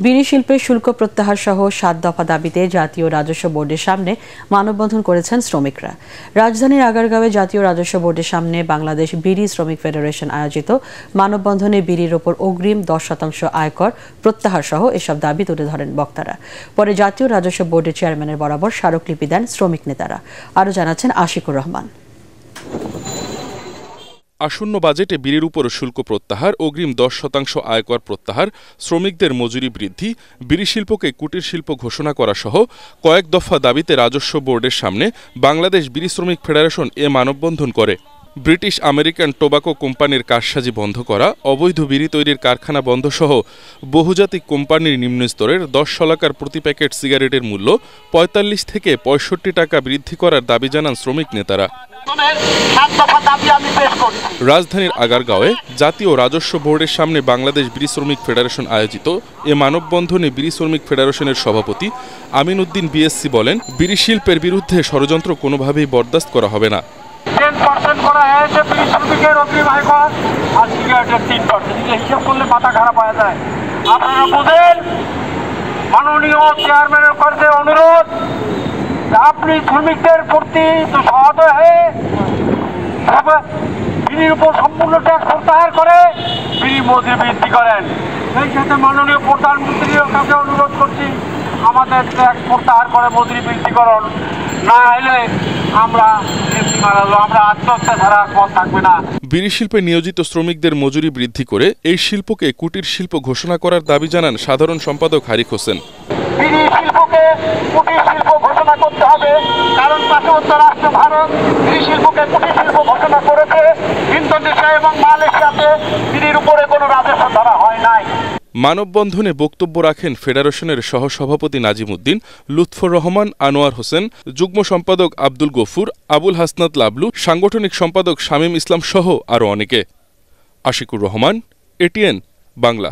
বিড়ি শিল্পের শুল্ক প্রত্যাহার সহ ৭ দফা দাবিতে জাতীয় রাজস্ব বোর্ডের সামনে মানববন্ধন করেছেন শ্রমিকরা। রাজধানীর আগারগাঁওয়ে জাতীয় রাজস্ব বোর্ডের সামনে বাংলাদেশ বিড়ি শ্রমিক ফেডারেশন আয়োজিত মানববন্ধনে বিড়ির ওপর অগ্রিম 10% আয়কর প্রত্যাহার সহ এসব দাবি তুলে ধরেন বক্তারা। পরে জাতীয় রাজস্ব বোর্ডের চেয়ারম্যানের বরাবর স্মারকলিপি দেন শ্রমিক নেতারা। আরও জানাচ্ছেন আশিকুর রহমান। আসন্ন বাজেটে বিড়ির উপর শুল্ক প্রত্যাহার, অগ্রিম 10% আয়কর প্রত্যাহার, শ্রমিকদের মজুরি বৃদ্ধি, বিড়ি শিল্পকে কুটির শিল্প ঘোষণা করা সহ কয়েক দফা দাবিতে রাজস্ব বোর্ডের সামনে বাংলাদেশ বিড়ি শ্রমিক ফেডারেশন মানববন্ধন করে। ব্রিটিশ আমেরিকান টোবাকো কোম্পানির কারসাজি বন্ধ করা, অবৈধ বিড়ি তৈরির কারখানা বন্ধ সহ বহুজাতিক কোম্পানির নিম্নস্তরের 10 শলাকার প্রতি প্যাকেট সিগারেটের মূল্য 45 থেকে 65 টাকা বৃদ্ধি করার দাবি জানান শ্রমিক নেতারা। রাজধানীর আগারগাঁওয়ে জাতীয় রাজস্ব বোর্ডের সামনে বাংলাদেশ বিড়ি শ্রমিক ফেডারেশন আয়োজিত মানববন্ধনে বিড়ি শ্রমিক ফেডারেশনের সভাপতি আমিন উদ্দিন বিএসসি বলেন, বিড়ি শিল্পের বিরুদ্ধে ষড়যন্ত্র কোনোভাবেই বরদাস্ত করা হবে না। 10% করা হয়েছে বিড়ি শ্রমিকের অগ্রিম আয়কর, আর সিগারেটের 3%। হিসাব করলে মাথা খারাপ হয়ে যায়। আপনারা বুঝেন, মাননীয় চেয়ারম্যানের কাছে অনুরোধ, আপনি শ্রমিকদের প্রতি সহায়ত হয়ে বিড়ির উপর সম্পূর্ণ ট্যাক্স প্রত্যাহার করে বিড়ির মজুরি বৃদ্ধি করেন। সেই সাথে মাননীয় প্রধানমন্ত্রীর কাছে অনুরোধ করছি, আমাদের ট্যাক্স প্রত্যাহার করে মজুরি বৃদ্ধি করুন, না হলে আমরা আত্মহত্যা ছাড়া পথ থাকবে না। বিড়ি শিল্পে নিয়োজিত শ্রমিকদের মজুরি বৃদ্ধি করে এই শিল্পকে কুটির শিল্প ঘোষণা করার দাবি জানান সাধারণ সম্পাদক হারিক হোসেন। বিড়ি শিল্পকে কুটির শিল্প ঘোষণা করতে হবে, কারণ পার্শ্ববর্তী রাষ্ট্র ভারত বিড়ি শিল্পকে কুটির শিল্প ঘোষণা করেছে। ইন্দোনেশিয়া এবং মালয়েশিয়াতে বিড়ির উপরে কোনো রাজস্ব ধরা হয় নাই। মানববন্ধনে বক্তব্য রাখেন ফেডারেশনের সহসভাপতি নাজিম উদ্দিন, লুৎফর রহমান, আনোয়ার হোসেন, যুগ্ম সম্পাদক আব্দুল গফুর, আবুল হাসনাত লাবলু, সাংগঠনিক সম্পাদক শামীম ইসলাম সহ আরও অনেকে। আশিকুর রহমান, এটিএন বাংলা।